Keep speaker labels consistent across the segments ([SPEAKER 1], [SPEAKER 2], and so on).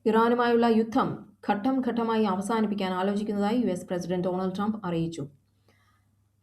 [SPEAKER 1] ഇറാനുമായുള്ള യുദ്ധം ഘട്ടം ഘട്ടമായി അവസാനിപ്പിക്കാൻ ആലോചിക്കുന്നതായി യു.എസ്. പ്രസിഡന്റ് ഡൊണാൾഡ് ട്രംപ് അറിയിച്ചു.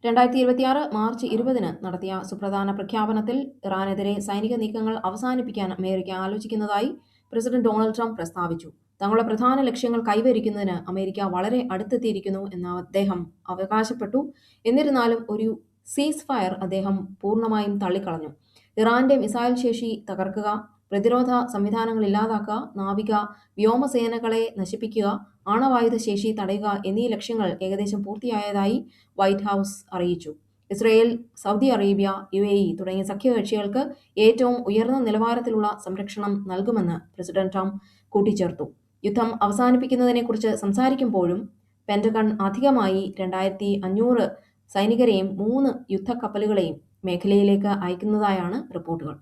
[SPEAKER 1] 2026 മാർച്ച് 20 നടത്തിയ സുപ്രധാന പ്രഖ്യാപനത്തിൽ ഇറാനെതിരെ സൈനിക നീക്കങ്ങൾ അവസാനിപ്പിക്കാൻ അമേരിക്ക ആലോചിക്കുന്നതായി പ്രസിഡന്റ് ഡൊണാൾഡ് ട്രംപ് പ്രസ്താവിച്ചു. തങ്ങളുടെ പ്രധാന ലക്ഷ്യങ്ങൾ കൈവരിക്കുന്നതിന് അമേരിക്ക വളരെ അടുത്തെത്തിയിരിക്കുന്നു എന്ന് അദ്ദേഹം അവകാശപ്പെട്ടു. എന്നിരുന്നാലും ഒരു സീസ് ഫയർ അദ്ദേഹം പൂർണ്ണമായും തള്ളിക്കളഞ്ഞു. ഇറാന്റെ മിസൈൽ ശേഷി തകർക്കുക, പ്രതിരോധ സംവിധാനങ്ങൾ ഇല്ലാതാക്കുക, നാവിക വ്യോമസേനകളെ നശിപ്പിക്കുക, ആണവായുധ ശേഷി തടയുക എന്നീ ലക്ഷ്യങ്ങൾ ഏകദേശം പൂർത്തിയായതായി വൈറ്റ് ഹൌസ് അറിയിച്ചു. ഇസ്രയേൽ, സൗദി അറേബ്യ, UAE തുടങ്ങിയ സഖ്യകക്ഷികൾക്ക് ഏറ്റവും ഉയർന്ന നിലവാരത്തിലുള്ള സംരക്ഷണം നൽകുമെന്ന് പ്രസിഡന്റ് ട്രംപ് കൂട്ടിച്ചേർത്തു. യുദ്ധം അവസാനിപ്പിക്കുന്നതിനെക്കുറിച്ച് സംസാരിക്കുമ്പോഴും പെന്റഗൺ അധികമായി 2500 സൈനികരെയും 3 യുദ്ധക്കപ്പലുകളെയും മേഖലയിലേക്ക് അയക്കുന്നതായാണ് റിപ്പോർട്ടുകൾ.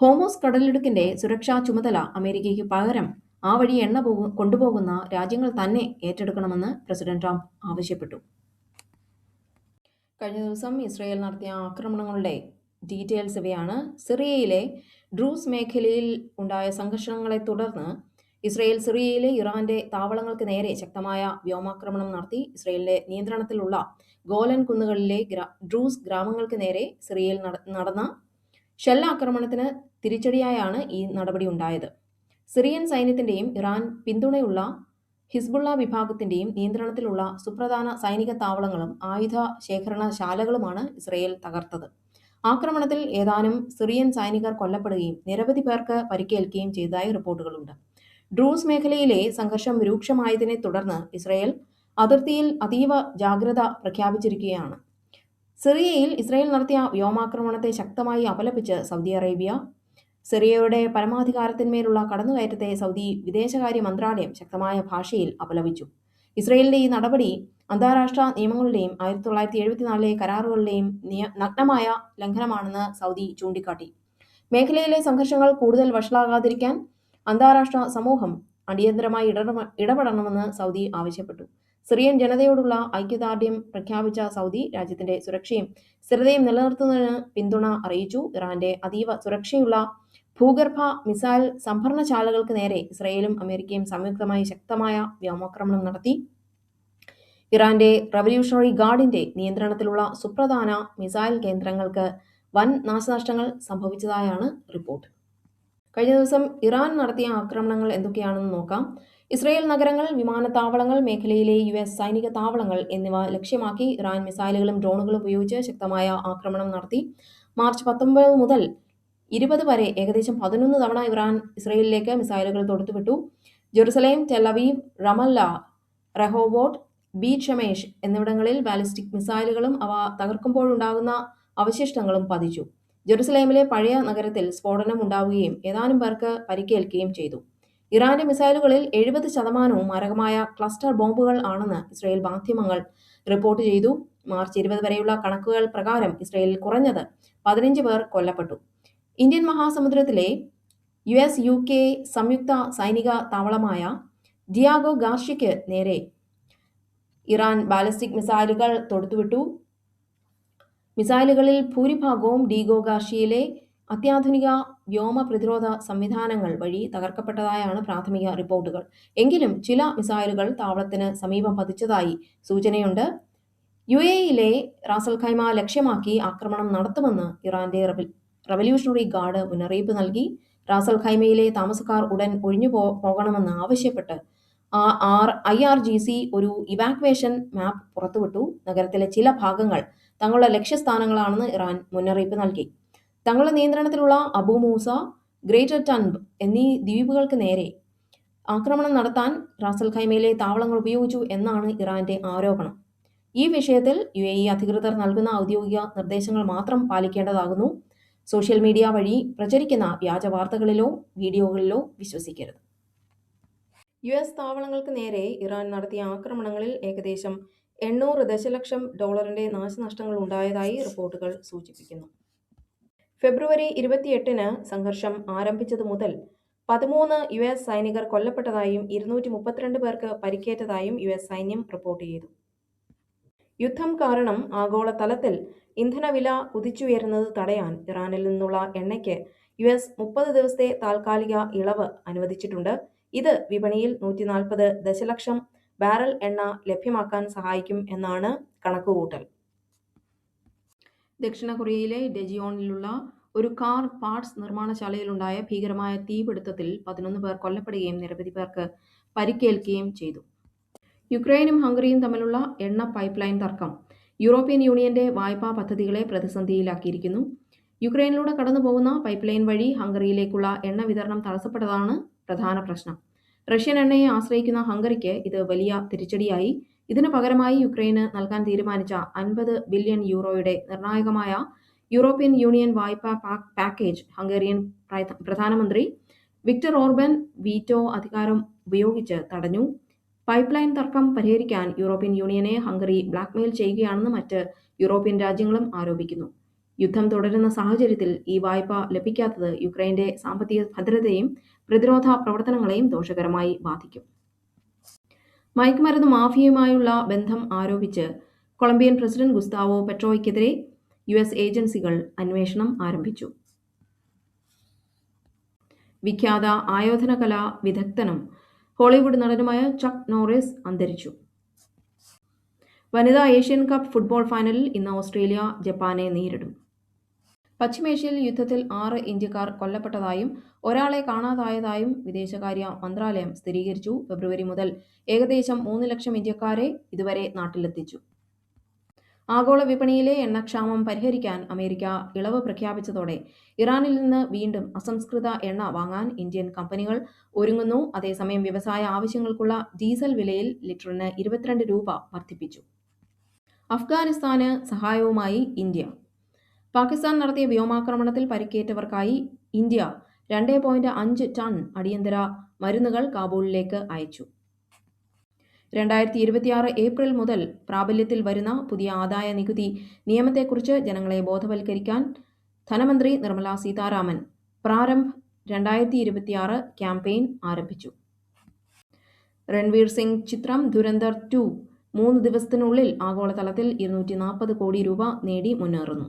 [SPEAKER 1] ഹോമോസ് കടലിടുക്കിന്റെ സുരക്ഷാ ചുമതല അമേരിക്കയ്ക്ക് പകരം ആ വഴി എണ്ണ കൊണ്ടുപോകുന്ന രാജ്യങ്ങൾ തന്നെ ഏറ്റെടുക്കണമെന്ന് പ്രസിഡന്റ് ട്രംപ് ആവശ്യപ്പെട്ടു. കഴിഞ്ഞ ദിവസം ഇസ്രയേൽ നടത്തിയ ആക്രമണങ്ങളുടെ ഡീറ്റെയിൽസ് ഇവയാണ്. സിറിയയിലെ ഡ്രൂസ് മേഖലയിൽ ഉണ്ടായ സംഘർഷങ്ങളെ തുടർന്ന് ഇസ്രയേൽ സിറിയയിലെ ഇറാന്റെ താവളങ്ങൾക്ക് നേരെ ശക്തമായ വ്യോമാക്രമണം നടത്തി. ഇസ്രയേലിന്റെ നിയന്ത്രണത്തിലുള്ള ഗോലൻ കുന്നുകളിലെ ഡ്രൂസ് ഗ്രാമങ്ങൾക്ക് നേരെ സിറിയയിൽ നടന്ന ഷെല്ലാക്രമണത്തിന് തിരിച്ചടിയായാണ് ഈ നടപടി ഉണ്ടായത്. സിറിയൻ സൈന്യത്തിന്റെയും ഇറാൻ പിന്തുണയുള്ള ഹിസ്ബുള്ള വിഭാഗത്തിന്റെയും നിയന്ത്രണത്തിലുള്ള സുപ്രധാന സൈനിക താവളങ്ങളും ആയുധ ശേഖരണശാലകളുമാണ് ഇസ്രയേൽ തകർത്തത്. ആക്രമണത്തിൽ ഏതാനും സിറിയൻ സൈനികർ കൊല്ലപ്പെടുകയും നിരവധി പേർക്ക് പരിക്കേൽക്കുകയും ചെയ്തതായി റിപ്പോർട്ടുകളുണ്ട്. ഡ്രൂസ് മേഖലയിലെ സംഘർഷം രൂക്ഷമായതിനെ തുടർന്ന് ഇസ്രയേൽ അതിർത്തിയിൽ അതീവ ജാഗ്രത പ്രഖ്യാപിച്ചിരിക്കുകയാണ്. സിറിയയിൽ ഇസ്രയേൽ നടത്തിയ വ്യോമാക്രമണത്തെ ശക്തമായി അപലപിച്ച് സൗദി അറേബ്യ. സിറിയയുടെ പരമാധികാരത്തിന്മേലുള്ള കടന്നുകയറ്റത്തെ സൗദി വിദേശകാര്യ മന്ത്രാലയം ശക്തമായ ഭാഷയിൽ അപലപിച്ചു. ഇസ്രയേലിന്റെ ഈ നടപടി അന്താരാഷ്ട്ര നിയമങ്ങളുടെയും 1974 കരാറുകളുടെയും നഗ്നമായ ലംഘനമാണെന്ന് സൗദി ചൂണ്ടിക്കാട്ടി. മേഖലയിലെ സംഘർഷങ്ങൾ കൂടുതൽ വഷളാകാതിരിക്കാൻ അന്താരാഷ്ട്ര സമൂഹം അടിയന്തരമായി ഇടപെടണമെന്ന് സൗദി ആവശ്യപ്പെട്ടു. സിറിയൻ ജനതയോടുള്ള ഐക്യദാർഢ്യം പ്രഖ്യാപിച്ച സൗദി രാജ്യത്തിന്റെ സുരക്ഷയും സ്ഥിരതയും നിലനിർത്തുന്നതിന് പിന്തുണ അറിയിച്ചു. ഇറാന്റെ അതീവ സുരക്ഷയുള്ള ഭൂഗർഭ മിസൈൽ സംഭരണശാലകൾക്ക് നേരെ ഇസ്രയേലും അമേരിക്കയും സംയുക്തമായി ശക്തമായ വ്യോമാക്രമണം നടത്തി. ഇറാന്റെ റവല്യൂഷണറി ഗാർഡിന്റെ നിയന്ത്രണത്തിലുള്ള സുപ്രധാന മിസൈൽ കേന്ദ്രങ്ങൾക്ക് വൻ നാശനഷ്ടങ്ങൾ സംഭവിച്ചതായാണ് റിപ്പോർട്ട്. കഴിഞ്ഞ ദിവസം ഇറാൻ നടത്തിയ ആക്രമണങ്ങൾ എന്തൊക്കെയാണെന്ന് നോക്കാം. ഇസ്രയേൽ നഗരങ്ങൾ, വിമാനത്താവളങ്ങൾ, മേഖലയിലെ US സൈനിക താവളങ്ങൾ എന്നിവ ലക്ഷ്യമാക്കി ഇറാൻ മിസൈലുകളും ഡ്രോണുകളും ഉപയോഗിച്ച് ശക്തമായ ആക്രമണം നടത്തി. മാർച്ച് 19 മുതൽ 20 വരെ ഏകദേശം 11 തവണ ഇറാൻ ഇസ്രയേലിലേക്ക് മിസൈലുകൾ തൊടുത്തുവിട്ടു. Jerusalem, Tel Aviv, Ramallah, Rehovot, Beit Shemesh എന്നിവിടങ്ങളിൽ ബാലിസ്റ്റിക് മിസൈലുകളും അവ തകർക്കുമ്പോഴുണ്ടാകുന്ന അവശിഷ്ടങ്ങളും പതിച്ചു. ജെറുസലേമിലെ പഴയ നഗരത്തിൽ സ്ഫോടനം ഉണ്ടാവുകയും ഏതാനും പേർക്ക് പരിക്കേൽക്കുകയും ചെയ്തു. ഇറാന്റെ മിസൈലുകളിൽ 70% മാരകമായ ക്ലസ്റ്റർ ബോംബുകൾ ആണെന്ന് ഇസ്രയേൽ മാധ്യമങ്ങൾ റിപ്പോർട്ട് ചെയ്തു. മാർച്ച് 20 വരെയുള്ള കണക്കുകൾ പ്രകാരം ഇസ്രയേലിൽ കുറഞ്ഞത് 15 പേർ കൊല്ലപ്പെട്ടു. ഇന്ത്യൻ മഹാസമുദ്രത്തിലെ US UK സംയുക്ത സൈനിക താവളമായ ഡിയാഗോ ഗാർഷ്യയ്ക്ക് നേരെ ഇറാൻ ബാലിസ്റ്റിക് മിസൈലുകൾ തൊടുത്തുവിട്ടു. മിസൈലുകളിൽ ഭൂരിഭാഗവും ഡിഗോ ഗാർഷ്യയിലെ അത്യാധുനിക വ്യോമ പ്രതിരോധ സംവിധാനങ്ങൾ വഴി തകർക്കപ്പെട്ടതായാണ് പ്രാഥമിക റിപ്പോർട്ടുകൾ. എങ്കിലും ചില മിസൈലുകൾ താവളത്തിന് സമീപം പതിച്ചതായി സൂചനയുണ്ട്. UAEയിലെ റാസൽ ഖൈമ ലക്ഷ്യമാക്കി ആക്രമണം നടത്തുമെന്ന് ഇറാന്റെ റവല്യൂഷണറി ഗാർഡ് മുന്നറിയിപ്പ് നൽകി. റാസൽ ഖൈമയിലെ താമസക്കാർ ഉടൻ ഒഴിഞ്ഞു പോകണമെന്ന് ആവശ്യപ്പെട്ട് IRGC ഒരു ഇവാക്വേഷൻ മാപ്പ് പുറത്തുവിട്ടു. നഗരത്തിലെ ചില ഭാഗങ്ങൾ തങ്ങളുടെ ലക്ഷ്യസ്ഥാനങ്ങളാണെന്ന് ഇറാൻ മുന്നറിയിപ്പ് നൽകി. തങ്ങളുടെ നിയന്ത്രണത്തിലുള്ള അബു മൂസ, ഗ്രേറ്റർ ടൻബ് എന്നീ ദ്വീപുകൾക്ക് നേരെ ആക്രമണം നടത്താൻ റാസൽ ഖൈമയിലെ താവളങ്ങൾ ഉപയോഗിച്ചു എന്നാണ് ഇറാന്റെ ആരോപണം. ഈ വിഷയത്തിൽ UAE അധികൃതർ നൽകുന്ന ഔദ്യോഗിക നിർദ്ദേശങ്ങൾ മാത്രം പാലിക്കേണ്ടതാകുന്നു. സോഷ്യൽ മീഡിയ വഴി പ്രചരിക്കുന്ന വ്യാജ വാർത്തകളിലോ വീഡിയോകളിലോ വിശ്വസിക്കരുത്. US താവളങ്ങൾക്ക് നേരെ ഇറാൻ നടത്തിയ ആക്രമണങ്ങളിൽ ഏകദേശം $800 ദശലക്ഷം നാശനഷ്ടങ്ങൾ ഉണ്ടായതായി റിപ്പോർട്ടുകൾ സൂചിപ്പിക്കുന്നു. ഫെബ്രുവരി 28 സംഘർഷം ആരംഭിച്ചതു മുതൽ 13 US സൈനികർ കൊല്ലപ്പെട്ടതായും 232 പേർക്ക് പരിക്കേറ്റതായും US സൈന്യം റിപ്പോർട്ട് ചെയ്തു. യുദ്ധം കാരണം ആഗോളതലത്തിൽ ഇന്ധനവില കുതിച്ചുയരുന്നത് തടയാൻ ഇറാനിൽ നിന്നുള്ള എണ്ണയ്ക്ക് US 30 ദിവസത്തെ താൽക്കാലിക ഇളവ് അനുവദിച്ചിട്ടുണ്ട്. ഇത് വിപണിയിൽ 140 ദശലക്ഷം ബാരൽ എണ്ണ ലഭ്യമാക്കാൻ സഹായിക്കും എന്നാണ് കണക്കുകൂട്ടൽ. ദക്ഷിണ കൊറിയയിലെ ഡെജിയോണിലുള്ള ഒരു കാർ പാർട്സ് നിർമ്മാണശാലയിലുണ്ടായ ഭീകരമായ തീപിടുത്തത്തിൽ 11 പേർ കൊല്ലപ്പെടുകയും നിരവധി പേർക്ക് പരിക്കേൽക്കുകയും ചെയ്തു. യുക്രൈനും ഹംഗറിയും തമ്മിലുള്ള എണ്ണ പൈപ്പ് ലൈൻ തർക്കം യൂറോപ്യൻ യൂണിയന്റെ വായ്പാ പദ്ധതികളെ പ്രതിസന്ധിയിലാക്കിയിരിക്കുന്നു. യുക്രൈനിലൂടെ കടന്നുപോകുന്ന പൈപ്പ് ലൈൻ വഴി ഹംഗറിയിലേക്കുള്ള എണ്ണ വിതരണം തടസ്സപ്പെട്ടതാണ് പ്രധാന പ്രശ്നം. റഷ്യൻ എണ്ണയെ ആശ്രയിക്കുന്ന ഹംഗറിക്ക് ഇത് വലിയ തിരിച്ചടിയായി. ഇതിന് പകരമായി യുക്രൈന് നൽകാൻ തീരുമാനിച്ച 50 ബില്യൺ യൂറോയുടെ നിർണായകമായ യൂറോപ്യൻ യൂണിയൻ വായ്പാ പാക്കേജ് ഹംഗേറിയൻ പ്രധാനമന്ത്രി വിക്ടർ ഓർബൻ വീറ്റോ അധികാരം ഉപയോഗിച്ച് തടഞ്ഞു. പൈപ്പ് ലൈൻ തർക്കം പരിഹരിക്കാൻ യൂറോപ്യൻ യൂണിയനെ ഹംഗറി ബ്ലാക്ക്മെയിൽ ചെയ്യുകയാണെന്ന് മറ്റ് യൂറോപ്യൻ രാജ്യങ്ങളും ആരോപിക്കുന്നു. യുദ്ധം തുടരുന്ന സാഹചര്യത്തിൽ ഈ വായ്പ ലഭിക്കാത്തത് യുക്രൈന്റെ സാമ്പത്തിക ഭദ്രതയെയും പ്രതിരോധ പ്രവർത്തനങ്ങളെയും ദോഷകരമായി ബാധിക്കും. മയക്കുമരുന്ന് മാഫിയയുമായുള്ള ബന്ധം ആരോപിച്ച് കൊളംബിയൻ പ്രസിഡന്റ് ഗുസ്താവോ പെട്രോയ്ക്കെതിരെ US ഏജൻസികൾ അന്വേഷണം ആരംഭിച്ചു. വിഖ്യാത ആയോധനകലാ വിദഗ്ധനും ഹോളിവുഡ് നടനുമായ ചക്ക് നോറിസ് അന്തരിച്ചു. വനിതാ ഏഷ്യൻ കപ്പ് ഫുട്ബോൾ ഫൈനലിൽ ഇന്ന് ഓസ്ട്രേലിയ ജപ്പാനെ നേരിടും. പശ്ചിമേഷ്യയിൽ യുദ്ധത്തിൽ 6 ഇന്ത്യക്കാർ കൊല്ലപ്പെട്ടതായും ഒരാളെ കാണാതായതായും വിദേശകാര്യ മന്ത്രാലയം സ്ഥിരീകരിച്ചു. ഫെബ്രുവരി മുതൽ ഏകദേശം 3 ലക്ഷം ഇന്ത്യക്കാരെ ഇതുവരെ നാട്ടിലെത്തിച്ചു. ആഗോള വിപണിയിലെ എണ്ണക്ഷാമം പരിഹരിക്കാൻ അമേരിക്ക ഇളവ് പ്രഖ്യാപിച്ചതോടെ ഇറാനിൽ നിന്ന് വീണ്ടും അസംസ്കൃത എണ്ണ വാങ്ങാൻ ഇന്ത്യൻ കമ്പനികൾ ഒരുങ്ങുന്നു. അതേസമയം വ്യവസായ ആവശ്യങ്ങൾക്കുള്ള ഡീസൽ വിലയിൽ ലിറ്ററിന് 22 രൂപ വർദ്ധിപ്പിച്ചു. അഫ്ഗാനിസ്ഥാന് സഹായവുമായി ഇന്ത്യ. പാകിസ്ഥാൻ നടത്തിയ വ്യോമാക്രമണത്തിൽ പരിക്കേറ്റവർക്കായി ഇന്ത്യ 2.5 ടൺ അടിയന്തര മരുന്നുകൾ കാബൂളിലേക്ക് അയച്ചു. 2026 ഏപ്രിൽ മുതൽ പ്രാബല്യത്തിൽ വരുന്ന പുതിയ ആദായ നികുതി നിയമത്തെക്കുറിച്ച് ജനങ്ങളെ ബോധവൽക്കരിക്കാൻ ധനമന്ത്രി നിർമ്മല സീതാരാമൻ പ്രാരംഭ് 2026 ക്യാമ്പയിൻ ആരംഭിച്ചു. രൺവീർ സിംഗ് ചിത്രം ധുരന്ദർ 2 3 ദിവസത്തിനുള്ളിൽ ആഗോളതലത്തിൽ 240 കോടി രൂപ നേടി മുന്നേറുന്നു.